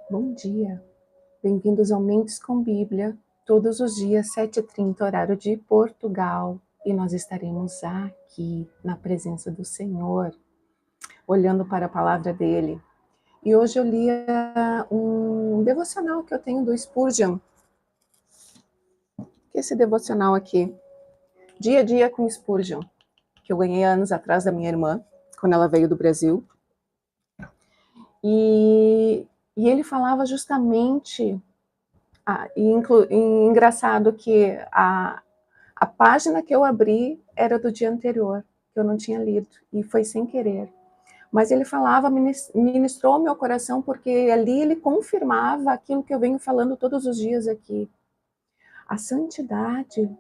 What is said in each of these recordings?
Bom dia, bem-vindos ao Mentes com Bíblia, todos os dias 7h30, horário de Portugal, e nós estaremos aqui na presença do Senhor, olhando para a palavra dele. E hoje eu li um devocional que eu tenho do Spurgeon, que é esse devocional aqui, Dia a Dia com Spurgeon, que eu ganhei anos atrás da minha irmã, quando ela veio do Brasil. E ele falava justamente, engraçado que a página que eu abri era do dia anterior, que eu não tinha lido, e foi sem querer. Mas ele falava, ministrou meu coração, porque ali ele confirmava aquilo que eu venho falando todos os dias aqui. A santidade,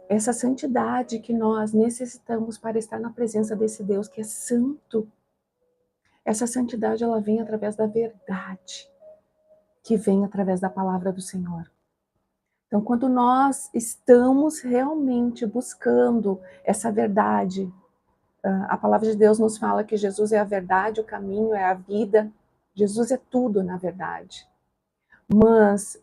essa santidade que nós necessitamos para estar na presença desse Deus que é santo, essa santidade ela vem através da verdade, que vem através da palavra do Senhor. Então, quando nós estamos realmente buscando essa verdade, a palavra de Deus nos fala que Jesus é a verdade, o caminho, é a vida. Jesus é tudo, na verdade. Mas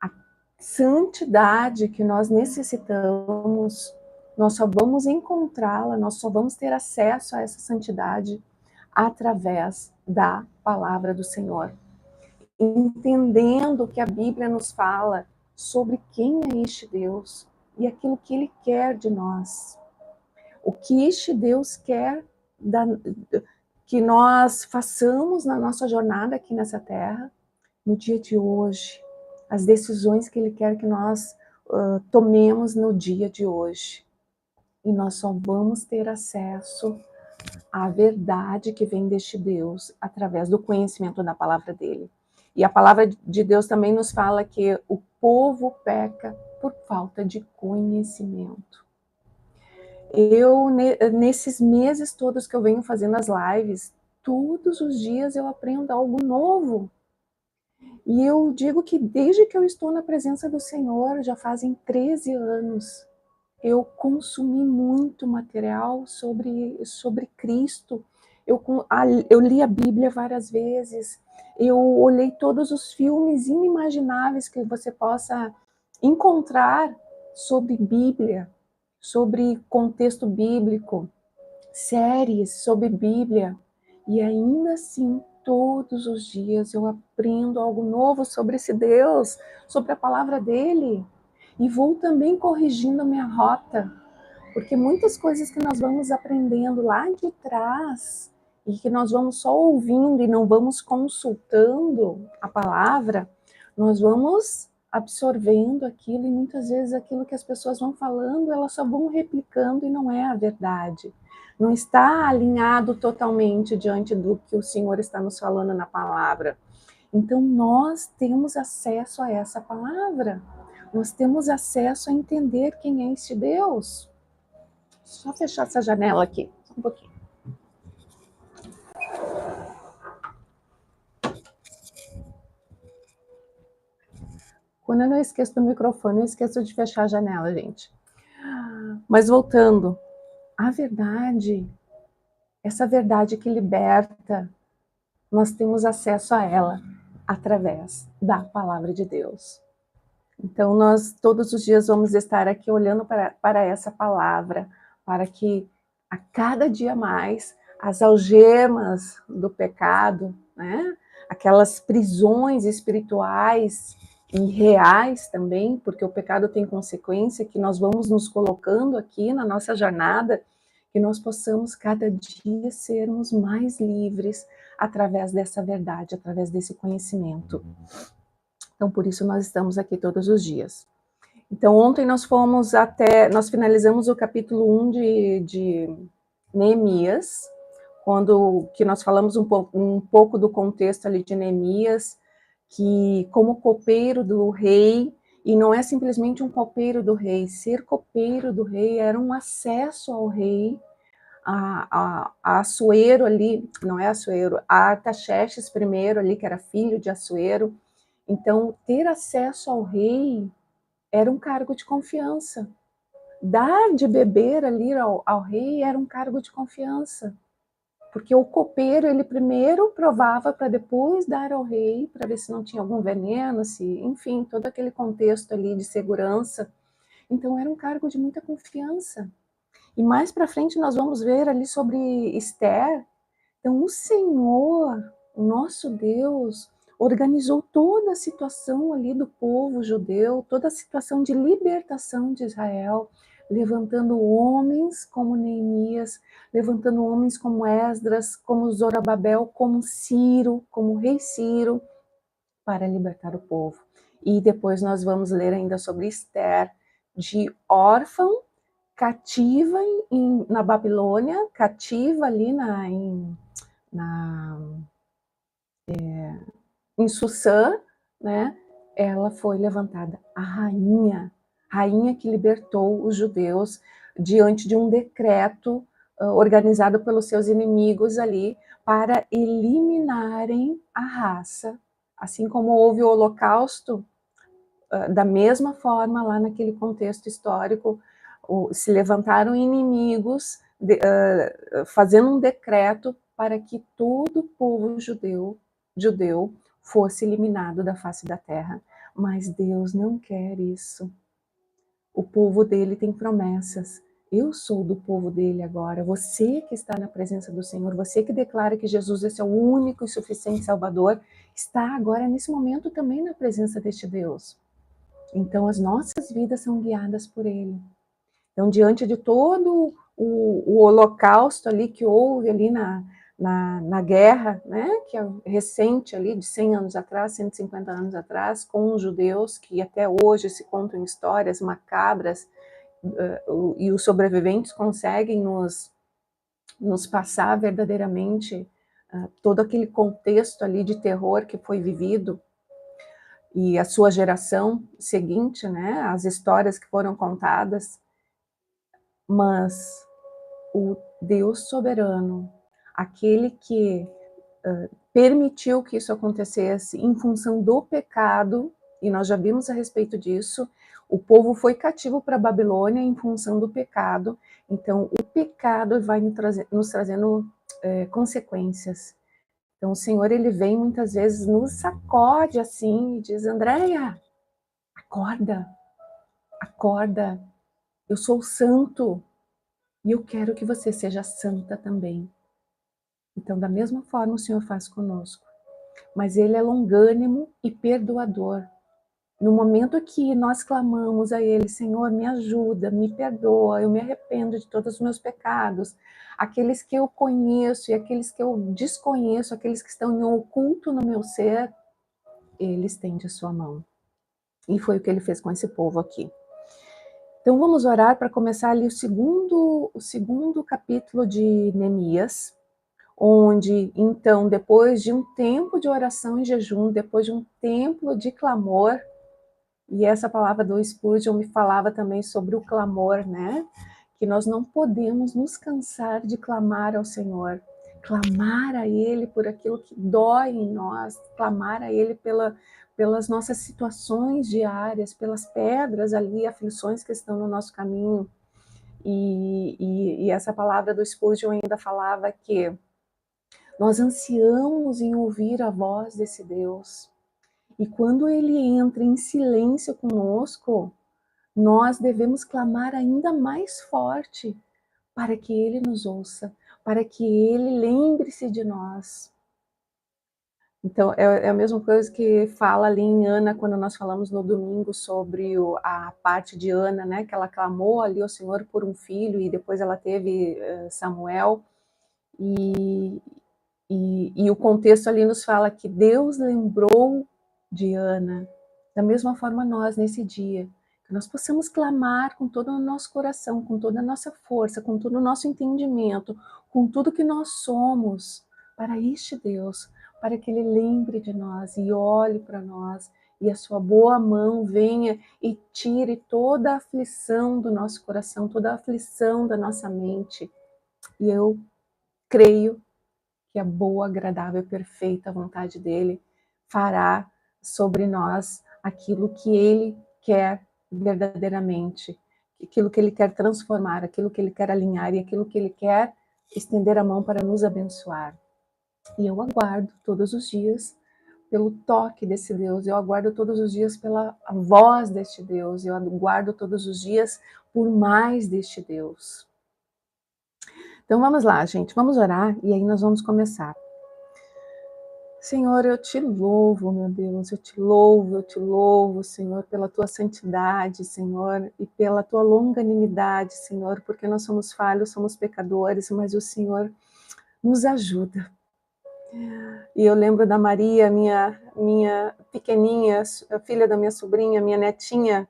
a santidade que nós necessitamos, nós só vamos encontrá-la, nós só vamos ter acesso a essa santidade através da palavra do Senhor. Entendendo que a Bíblia nos fala sobre quem é este Deus e aquilo que Ele quer de nós. O que este Deus quer que nós façamos na nossa jornada aqui nessa terra, no dia de hoje. As decisões que Ele quer que nós tomemos no dia de hoje. E nós só vamos ter acesso à verdade que vem deste Deus através do conhecimento da palavra dele. E a palavra de Deus também nos fala que o povo peca por falta de conhecimento. Eu, nesses meses todos que eu venho fazendo as lives, todos os dias eu aprendo algo novo. E eu digo que desde que eu estou na presença do Senhor, já fazem 13 anos, eu consumi muito material sobre Cristo. Eu li a Bíblia várias vezes, eu olhei todos os filmes inimagináveis que você possa encontrar sobre Bíblia, sobre contexto bíblico, séries sobre Bíblia, e ainda assim, todos os dias eu aprendo algo novo sobre esse Deus, sobre a palavra dele, e vou também corrigindo a minha rota, porque muitas coisas que nós vamos aprendendo lá de trás, e que nós vamos só ouvindo e não vamos consultando a palavra, nós vamos absorvendo aquilo, e muitas vezes aquilo que as pessoas vão falando, elas só vão replicando e não é a verdade. Não está alinhado totalmente diante do que o Senhor está nos falando na palavra. Então nós temos acesso a essa palavra. Nós temos acesso a entender quem é este Deus. Só fechar essa janela aqui, só um pouquinho. Quando eu não esqueço do microfone, eu esqueço de fechar a janela, gente. Mas voltando, a verdade, essa verdade que liberta, nós temos acesso a ela através da palavra de Deus. Então, nós todos os dias vamos estar aqui olhando para essa palavra, para que a cada dia mais as algemas do pecado, né? Aquelas prisões espirituais e reais também, porque o pecado tem consequência, que nós vamos nos colocando aqui na nossa jornada, que nós possamos cada dia sermos mais livres através dessa verdade, através desse conhecimento. Então, por isso nós estamos aqui todos os dias. Então, ontem nós finalizamos o capítulo 1 de Neemias, que nós falamos um pouco do contexto ali de Neemias, que como copeiro do rei, e não é simplesmente um copeiro do rei, ser copeiro do rei era um acesso ao rei, a Assuero ali, não é Assuero, a Artaxerxes I ali, que era filho de Assuero. Então, ter acesso ao rei era um cargo de confiança. Dar de beber ali ao rei era um cargo de confiança. Porque o copeiro, ele primeiro provava para depois dar ao rei, para ver se não tinha algum veneno, se, enfim, todo aquele contexto ali de segurança. Então era um cargo de muita confiança. E mais para frente nós vamos ver ali sobre Esther. Então o Senhor, o nosso Deus, organizou toda a situação ali do povo judeu, toda a situação de libertação de Israel, levantando homens como Neemias, levantando homens como Esdras, como Zorobabel, como Ciro, como o rei Ciro, para libertar o povo. E depois nós vamos ler ainda sobre Esther, de órfã, cativa na Babilônia, cativa ali na em Susã, né? Ela foi levantada a rainha que libertou os judeus diante de um decreto organizado pelos seus inimigos ali para eliminarem a raça, assim como houve o Holocausto. Da mesma forma, lá naquele contexto histórico, se levantaram inimigos, fazendo um decreto para que todo o povo judeu fosse eliminado da face da terra. Mas Deus não quer isso. O povo dele tem promessas. Eu sou do povo dele agora. Você que está na presença do Senhor, você que declara que Jesus esse é o único e suficiente Salvador, está agora nesse momento também na presença deste Deus. Então, as nossas vidas são guiadas por Ele. Então, diante de todo o holocausto ali que houve ali na guerra, né, que é recente ali, de 100 anos atrás, 150 anos atrás, com os judeus, que até hoje se contam histórias macabras, e os sobreviventes conseguem nos passar verdadeiramente todo aquele contexto ali de terror que foi vivido, e a sua geração seguinte, né, as histórias que foram contadas, mas o Deus soberano, aquele que permitiu que isso acontecesse em função do pecado, e nós já vimos a respeito disso, o povo foi cativo para a Babilônia em função do pecado, então o pecado vai nos trazendo consequências. Então o Senhor, ele vem muitas vezes, nos sacode assim e diz: Andréia, acorda, acorda, eu sou santo e eu quero que você seja santa também. Então, da mesma forma, o Senhor faz conosco. Mas Ele é longânimo e perdoador. No momento que nós clamamos a Ele: Senhor, me ajuda, me perdoa, eu me arrependo de todos os meus pecados, aqueles que eu conheço e aqueles que eu desconheço, aqueles que estão em oculto no meu ser, Ele estende a sua mão. E foi o que Ele fez com esse povo aqui. Então vamos orar para começar ali o segundo capítulo de Neemias, onde então, depois de um tempo de oração e jejum, depois de um tempo de clamor, e essa palavra do Spurgeon me falava também sobre o clamor, né? Que nós não podemos nos cansar de clamar ao Senhor, clamar a Ele por aquilo que dói em nós, clamar a Ele pelas nossas situações diárias, pelas pedras ali, aflições que estão no nosso caminho. E essa palavra do Spurgeon ainda falava que nós ansiamos em ouvir a voz desse Deus. E quando Ele entra em silêncio conosco, nós devemos clamar ainda mais forte para que Ele nos ouça, para que Ele lembre-se de nós. Então, é a mesma coisa que fala ali em Ana, quando nós falamos no domingo sobre a parte de Ana, né, que ela clamou ali ao Senhor por um filho, e depois ela teve Samuel, e o contexto ali nos fala que Deus lembrou de Ana. Da mesma forma nós, nesse dia, que nós possamos clamar com todo o nosso coração, com toda a nossa força, com todo o nosso entendimento, com tudo que nós somos, para este Deus, para que Ele lembre de nós e olhe para nós, e a sua boa mão venha e tire toda a aflição do nosso coração, toda a aflição da nossa mente. E eu creio que a boa, agradável e perfeita vontade dele fará sobre nós aquilo que ele quer verdadeiramente, aquilo que ele quer transformar, aquilo que ele quer alinhar e aquilo que ele quer estender a mão para nos abençoar. E eu aguardo todos os dias pelo toque desse Deus, eu aguardo todos os dias pela voz deste Deus, eu aguardo todos os dias por mais deste Deus. Então vamos lá, gente, vamos orar e aí nós vamos começar. Senhor, eu te louvo, meu Deus, eu te louvo, Senhor, pela tua santidade, Senhor, e pela tua longanimidade, Senhor, porque nós somos falhos, somos pecadores, mas o Senhor nos ajuda. E eu lembro da Maria, minha pequeninha, a filha da minha sobrinha, minha netinha.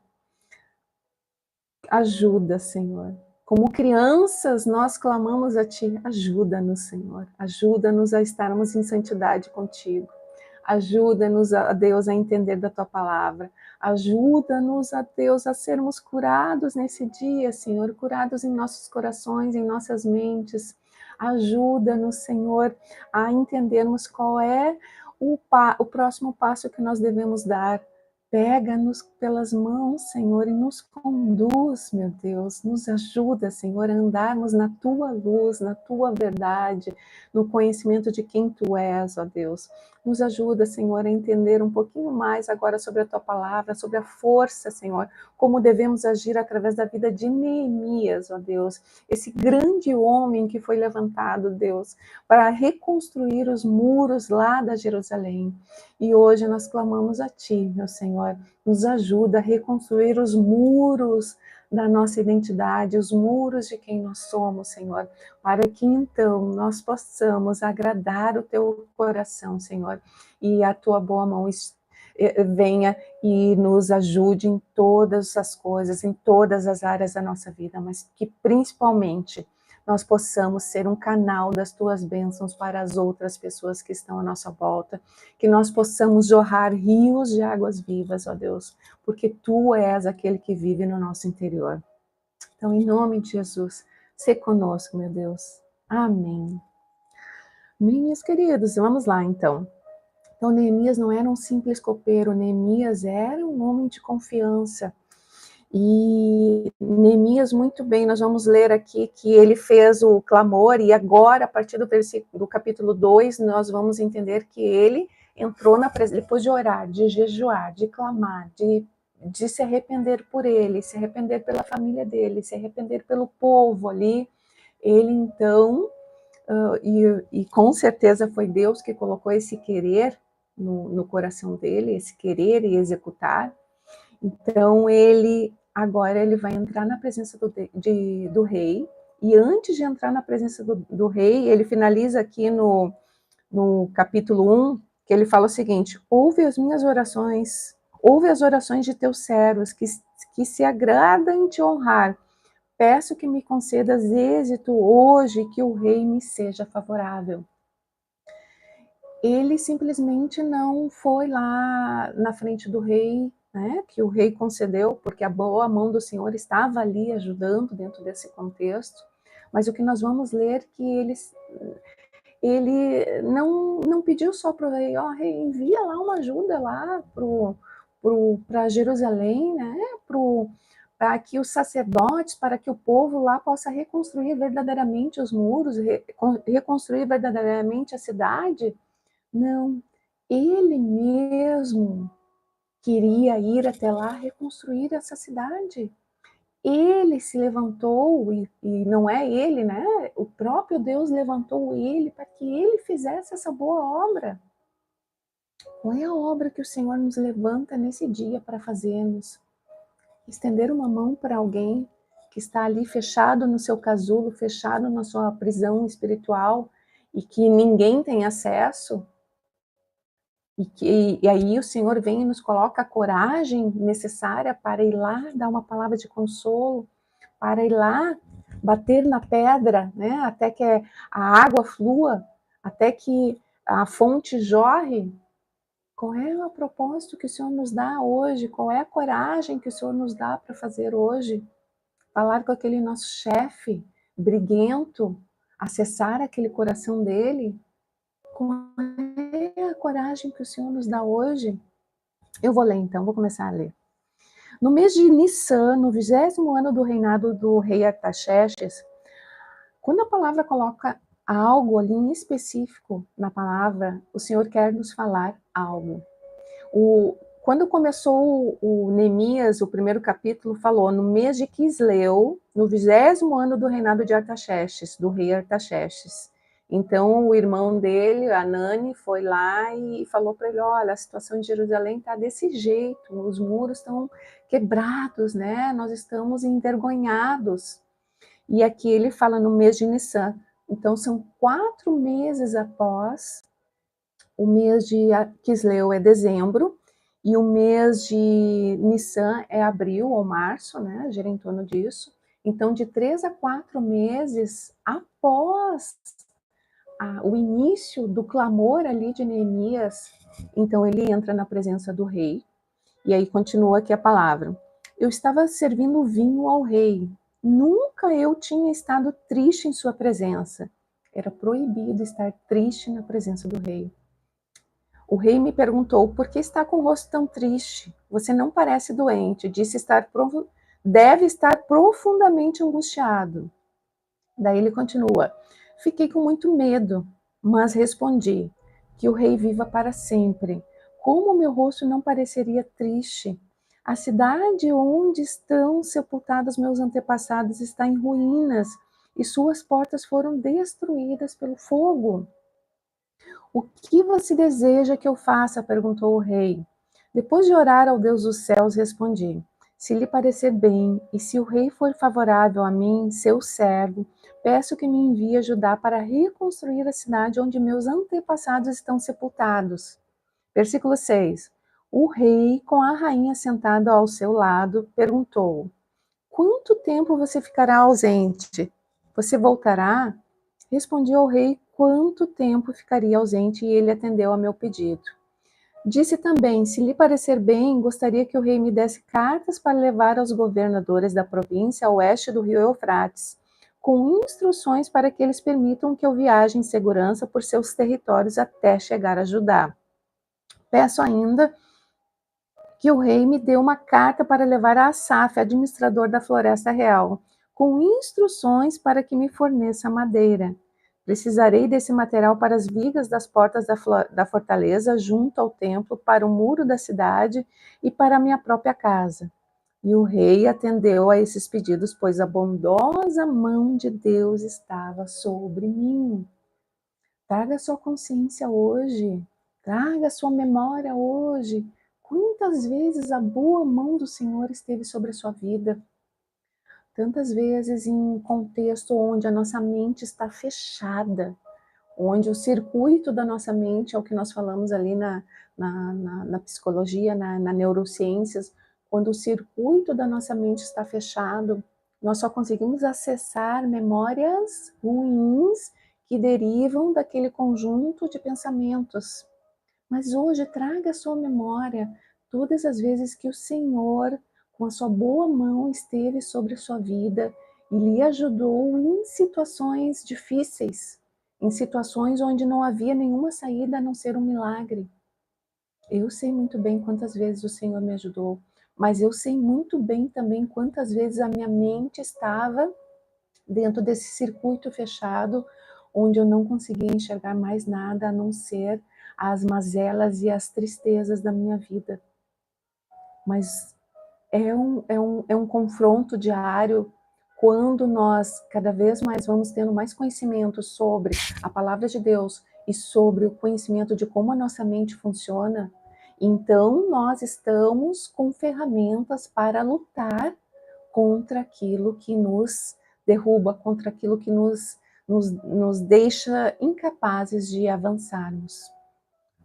Ajuda, Senhor. Como crianças, nós clamamos a Ti. Ajuda-nos, Senhor. Ajuda-nos a estarmos em santidade contigo. Ajuda-nos, a Deus, a entender da Tua palavra. Ajuda-nos, a Deus, a sermos curados nesse dia, Senhor. Curados em nossos corações, em nossas mentes. Ajuda-nos, Senhor, a entendermos qual é o próximo passo que nós devemos dar. Pega-nos pelas mãos, Senhor, e nos conduz, meu Deus, nos ajuda, Senhor, a andarmos na Tua luz, na Tua verdade, no conhecimento de quem Tu és, ó Deus. Nos ajuda, Senhor, a entender um pouquinho mais agora sobre a Tua palavra, sobre a força, Senhor, como devemos agir através da vida de Neemias, ó Deus, esse grande homem que foi levantado, Deus, para reconstruir os muros lá da Jerusalém. E hoje nós clamamos a Ti, meu Senhor, nos ajuda a reconstruir os muros da nossa identidade, os muros de quem nós somos, Senhor, para que então nós possamos agradar o Teu coração, Senhor, e a Tua boa mão venha e nos ajude em todas as coisas, em todas as áreas da nossa vida, mas que principalmente nós possamos ser um canal das Tuas bênçãos para as outras pessoas que estão à nossa volta, que nós possamos jorrar rios de águas vivas, ó Deus, porque Tu és aquele que vive no nosso interior. Então, em nome de Jesus, sê conosco, meu Deus. Amém. Amém, meus queridos, vamos lá, então. Então, Neemias não era um simples copeiro, Neemias era um homem de confiança. E Neemias, muito bem, nós vamos ler aqui que ele fez o clamor, e agora, a partir do capítulo 2, nós vamos entender que ele entrou na presença, depois de orar, de jejuar, de clamar, de se arrepender por ele, se arrepender pela família dele, se arrepender pelo povo ali, ele então, e com certeza foi Deus que colocou esse querer no coração dele, esse querer e executar. Então, agora ele vai entrar na presença do rei, e antes de entrar na presença do rei, ele finaliza aqui no capítulo 1, que ele fala o seguinte: ouve as minhas orações, ouve as orações de teus servos, que se agrada em te honrar. Peço que me concedas êxito hoje, que o rei me seja favorável. Ele simplesmente não foi lá na frente do rei, né, que o rei concedeu, porque a boa mão do Senhor estava ali ajudando dentro desse contexto, mas o que nós vamos ler que ele não pediu só para o rei, rei, envia lá uma ajuda lá para Jerusalém, né, para que os sacerdotes, para que o povo lá possa reconstruir verdadeiramente os muros, reconstruir verdadeiramente a cidade. Não, ele mesmo queria ir até lá reconstruir essa cidade. Ele se levantou, e não é ele, né? O próprio Deus levantou ele para que ele fizesse essa boa obra. Qual é a obra que o Senhor nos levanta nesse dia para fazermos? Estender uma mão para alguém que está ali fechado no seu casulo, fechado na sua prisão espiritual e que ninguém tem acesso? E aí o Senhor vem e nos coloca a coragem necessária para ir lá dar uma palavra de consolo, para ir lá bater na pedra, né, até que a água flua, até que a fonte jorre. Qual é o propósito que o Senhor nos dá hoje? Qual é a coragem que o Senhor nos dá para fazer hoje? Falar com aquele nosso chefe briguento, acessar aquele coração dele? Qual é a coragem que o Senhor nos dá hoje? Eu vou ler então, vou começar a ler. No mês de Nissan, no 20º ano do reinado do rei Artaxerxes, Quando a palavra coloca algo ali em específico na palavra, o Senhor quer nos falar algo. Quando começou o Neemias, o primeiro capítulo, falou no mês de Quisleu, no 20º ano do reinado de Artaxerxes, do rei Artaxerxes. Então o irmão dele, Anani, foi lá e falou para ele: olha, a situação de Jerusalém está desse jeito, os muros estão quebrados, né? Nós estamos envergonhados. E aqui ele fala no mês de Nissan. Então são 4 meses após o mês de Quisleu é dezembro, e o mês de Nissan é abril ou março, né? Gira em torno disso. Então, de 3 a 4 meses após o início do clamor ali de Neemias, então ele entra na presença do rei, e aí continua aqui a palavra. Eu estava servindo vinho ao rei. Nunca eu tinha estado triste em sua presença. Era proibido estar triste na presença do rei. O rei me perguntou: por que está com o rosto tão triste? Você não parece doente. Disse deve estar profundamente angustiado. Daí ele continua: fiquei com muito medo, mas respondi: que o rei viva para sempre. Como meu rosto não pareceria triste? A cidade onde estão sepultados meus antepassados está em ruínas e suas portas foram destruídas pelo fogo. O que você deseja que eu faça? Perguntou o rei. Depois de orar ao Deus dos céus, respondi: se lhe parecer bem, e se o rei for favorável a mim, seu servo, peço que me envie ajudar para reconstruir a cidade onde meus antepassados estão sepultados. Versículo 6. O rei, com a rainha sentada ao seu lado, perguntou: quanto tempo você ficará ausente? Você voltará? Respondi ao rei quanto tempo ficaria ausente e ele atendeu a meu pedido. Disse também: se lhe parecer bem, gostaria que o rei me desse cartas para levar aos governadores da província a oeste do rio Eufrates, com instruções para que eles permitam que eu viaje em segurança por seus territórios até chegar a Judá. Peço ainda que o rei me dê uma carta para levar a Asaf, administrador da floresta real, com instruções para que me forneça madeira. Precisarei desse material para as vigas das portas da fortaleza, junto ao templo, para o muro da cidade e para a minha própria casa. E o rei atendeu a esses pedidos, pois a bondosa mão de Deus estava sobre mim. Traga sua consciência hoje, traga sua memória hoje. Quantas vezes a boa mão do Senhor esteve sobre a sua vida? Tantas vezes em contexto onde a nossa mente está fechada, onde o circuito da nossa mente, é o que nós falamos ali na psicologia, na neurociências, quando o circuito da nossa mente está fechado, nós só conseguimos acessar memórias ruins que derivam daquele conjunto de pensamentos. Mas hoje traga à sua memória todas as vezes que o Senhor, com a sua boa mão, esteve sobre a sua vida e lhe ajudou em situações difíceis, em situações onde não havia nenhuma saída a não ser um milagre. Eu sei muito bem quantas vezes o Senhor me ajudou, mas eu sei muito bem também quantas vezes a minha mente estava dentro desse circuito fechado, onde eu não conseguia enxergar mais nada a não ser as mazelas e as tristezas da minha vida. Mas é um confronto diário quando nós cada vez mais vamos tendo mais conhecimento sobre a palavra de Deus e sobre o conhecimento de como a nossa mente funciona. Então nós estamos com ferramentas para lutar contra aquilo que nos derruba, contra aquilo que nos deixa incapazes de avançarmos.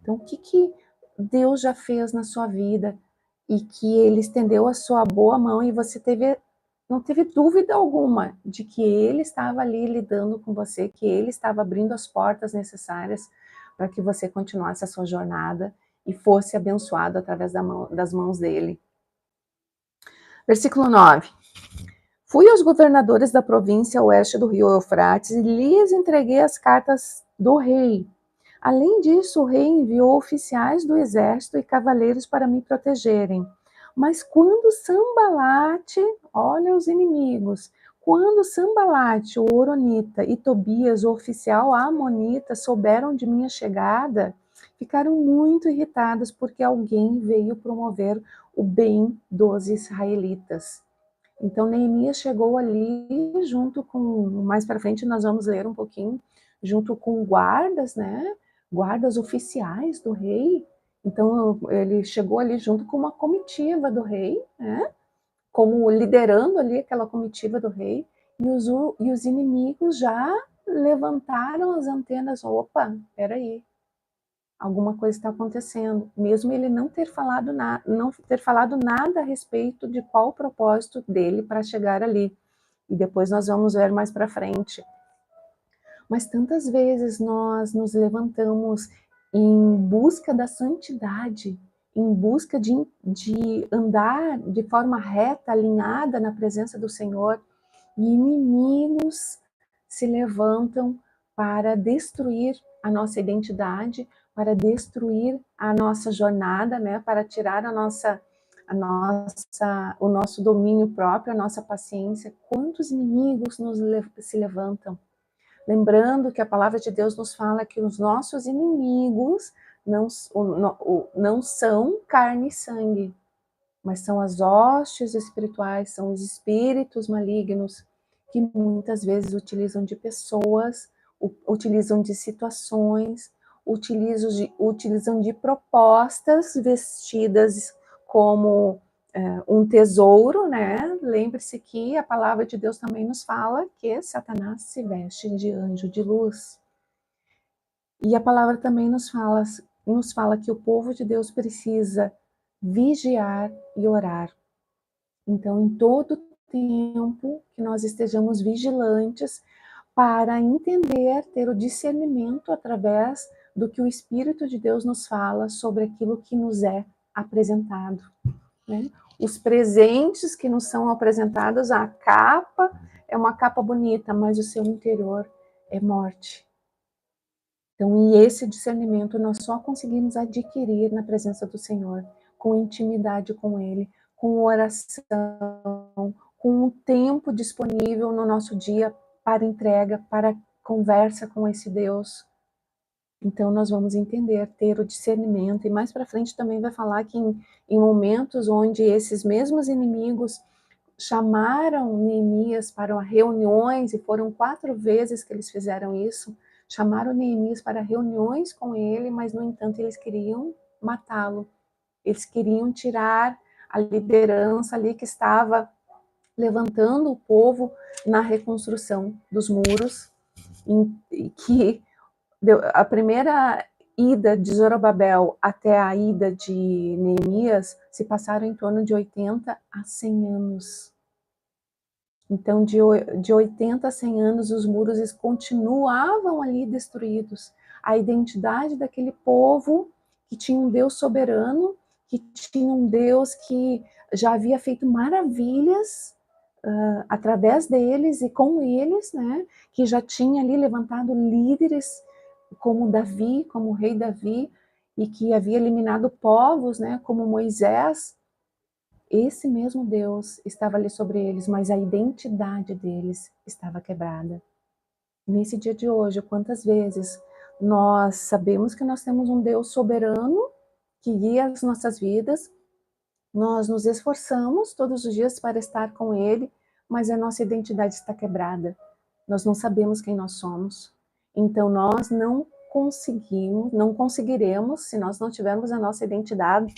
Então, o que Deus já fez na sua vida e que Ele estendeu a sua boa mão e você não teve dúvida alguma de que Ele estava ali lidando com você, que Ele estava abrindo as portas necessárias para que você continuasse a sua jornada e fosse abençoado através das mãos dEle. Versículo 9. Fui aos governadores da província a oeste do rio Eufrates e lhes entreguei as cartas do rei. Além disso, o rei enviou oficiais do exército e cavaleiros para me protegerem. Mas quando Sambalate, olha os inimigos, Quando Sambalate, o horonita, e Tobias, o oficial amonita, souberam de minha chegada, ficaram muito irritados porque alguém veio promover o bem dos israelitas. Então Neemias chegou ali junto com, mais para frente nós vamos ler um pouquinho, junto com guardas, né? Guardas oficiais do rei. Então ele chegou ali junto com uma comitiva do rei, né? Como liderando ali aquela comitiva do rei, e os inimigos já levantaram as antenas. Opa, peraí, alguma coisa está acontecendo, mesmo ele não ter falado nada a respeito de qual o propósito dele para chegar ali. E depois nós vamos ver mais para frente. Mas tantas vezes nós nos levantamos em busca da santidade, em busca de andar de forma reta, alinhada na presença do Senhor, e inimigos se levantam para destruir a nossa identidade, para destruir a nossa jornada, né? Para tirar o nosso domínio próprio, a nossa paciência. Quantos inimigos se levantam? Lembrando que a palavra de Deus nos fala que os nossos inimigos não são carne e sangue, mas são as hostes espirituais, são os espíritos malignos que muitas vezes utilizam de pessoas, utilizam de situações, utilizam de propostas vestidas como um tesouro, né? Lembre-se que a palavra de Deus também nos fala que Satanás se veste de anjo de luz. E a palavra também nos fala que o povo de Deus precisa vigiar e orar. Então, em todo tempo que nós estejamos vigilantes para entender, ter o discernimento através do que o Espírito de Deus nos fala sobre aquilo que nos é apresentado, né? Os presentes que nos são apresentados, a capa é uma capa bonita, mas o seu interior é morte. Então, e esse discernimento nós só conseguimos adquirir na presença do Senhor, com intimidade com Ele, com oração, com um tempo disponível no nosso dia para entrega, para conversa com esse Deus. Então nós vamos entender, ter o discernimento, e mais para frente também vai falar que em momentos onde esses mesmos inimigos chamaram Neemias para reuniões, e foram 4 vezes que eles fizeram isso, chamaram Neemias para reuniões com ele, mas no entanto eles queriam matá-lo, eles queriam tirar a liderança ali que estava levantando o povo na reconstrução dos muros, que a primeira ida de Zorobabel até a ida de Neemias se passaram em torno de 80 a 100 anos. Então, de 80 a 100 anos, os muros continuavam ali destruídos. A identidade daquele povo que tinha um Deus soberano, que tinha um Deus que já havia feito maravilhas através deles e com eles, né? Que já tinha ali levantado líderes como Davi, como o rei Davi, e que havia eliminado povos, né, como Moisés. Esse mesmo Deus estava ali sobre eles, mas a identidade deles estava quebrada. Nesse dia de hoje, quantas vezes nós sabemos que nós temos um Deus soberano que guia as nossas vidas, nós nos esforçamos todos os dias para estar com Ele, mas a nossa identidade está quebrada. Nós não sabemos quem nós somos. Então nós não conseguiremos, se nós não tivermos a nossa identidade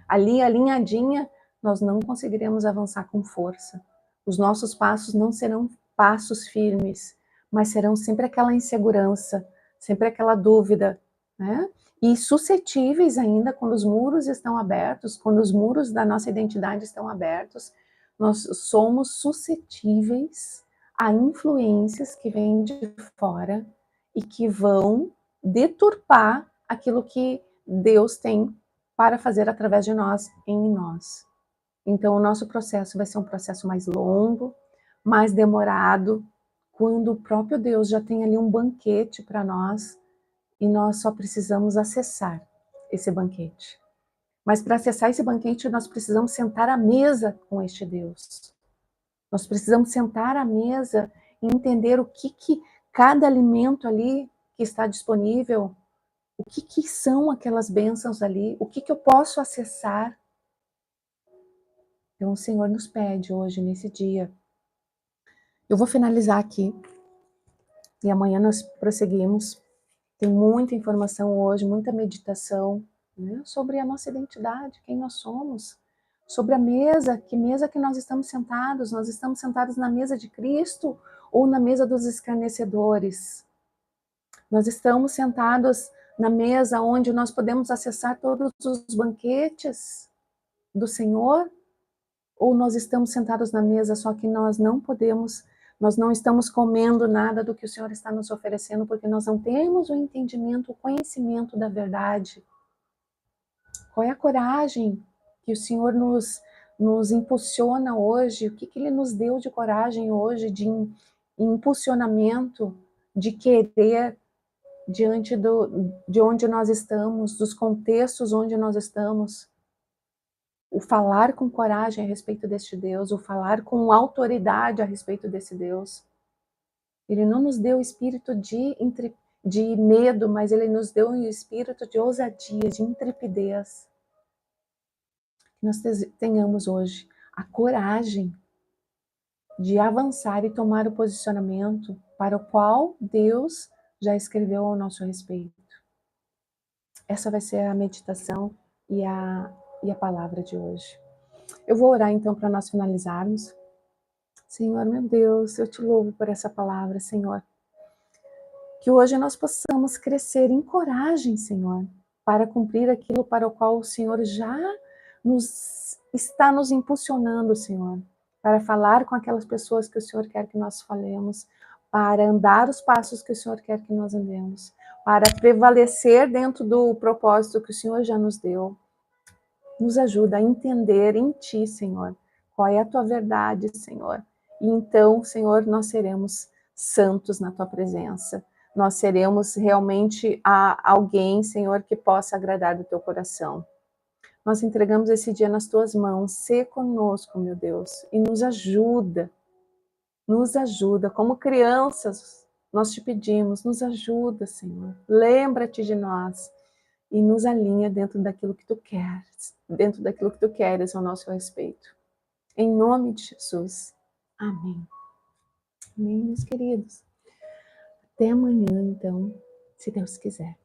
ali alinhadinha, nós não conseguiremos avançar com força. Os nossos passos não serão passos firmes, mas serão sempre aquela insegurança, sempre aquela dúvida, né? E suscetíveis ainda quando os muros estão abertos, quando os muros da nossa identidade estão abertos, nós somos suscetíveis a influências que vêm de fora e que vão deturpar aquilo que Deus tem para fazer através de nós, em nós. Então, o nosso processo vai ser um processo mais longo, mais demorado, quando o próprio Deus já tem ali um banquete para nós e nós só precisamos acessar esse banquete. Mas para acessar esse banquete, nós precisamos sentar à mesa com este Deus. Nós precisamos sentar à mesa e entender o que cada alimento ali que está disponível, o que são aquelas bênçãos ali, o que eu posso acessar. Então o Senhor nos pede hoje, nesse dia. Eu vou finalizar aqui e amanhã nós prosseguimos. Tem muita informação hoje, muita meditação, né, sobre a nossa identidade, quem nós somos, sobre a mesa, que mesa que nós estamos sentados. Nós estamos sentados na mesa de Cristo ou na mesa dos escarnecedores? Nós estamos sentados na mesa onde nós podemos acessar todos os banquetes do Senhor? Ou nós estamos sentados na mesa, só que nós não podemos, nós não estamos comendo nada do que o Senhor está nos oferecendo, porque nós não temos o entendimento, o conhecimento da verdade? Qual é a coragem que o Senhor nos impulsiona hoje? O que Ele nos deu de coragem hoje, de impulsionamento, de querer diante de onde nós estamos, dos contextos onde nós estamos? O falar com coragem a respeito deste Deus, o falar com autoridade a respeito desse Deus. Ele não nos deu o espírito de medo, mas Ele nos deu o espírito de ousadia, de intrepidez. Que nós tenhamos hoje a coragem de avançar e tomar o posicionamento para o qual Deus já escreveu ao nosso respeito. Essa vai ser a meditação e a palavra de hoje. Eu vou orar então para nós finalizarmos. Senhor, meu Deus, eu te louvo por essa palavra, Senhor. Que hoje nós possamos crescer em coragem, Senhor, para cumprir aquilo para o qual o Senhor já está nos impulsionando, Senhor. Para falar com aquelas pessoas que o Senhor quer que nós falemos, para andar os passos que o Senhor quer que nós andemos, para prevalecer dentro do propósito que o Senhor já nos deu. Nos ajuda a entender em Ti, Senhor, qual é a Tua verdade, Senhor. E então, Senhor, nós seremos santos na Tua presença. Nós seremos realmente alguém, Senhor, que possa agradar do Teu coração. Nós entregamos esse dia nas Tuas mãos. Sê conosco, meu Deus, e nos ajuda. Nos ajuda. Como crianças, nós te pedimos, nos ajuda, Senhor. Lembra-te de nós. E nos alinha dentro daquilo que Tu queres, dentro daquilo que Tu queres ao nosso respeito. Em nome de Jesus. Amém. Amém, meus queridos. Até amanhã, então, se Deus quiser.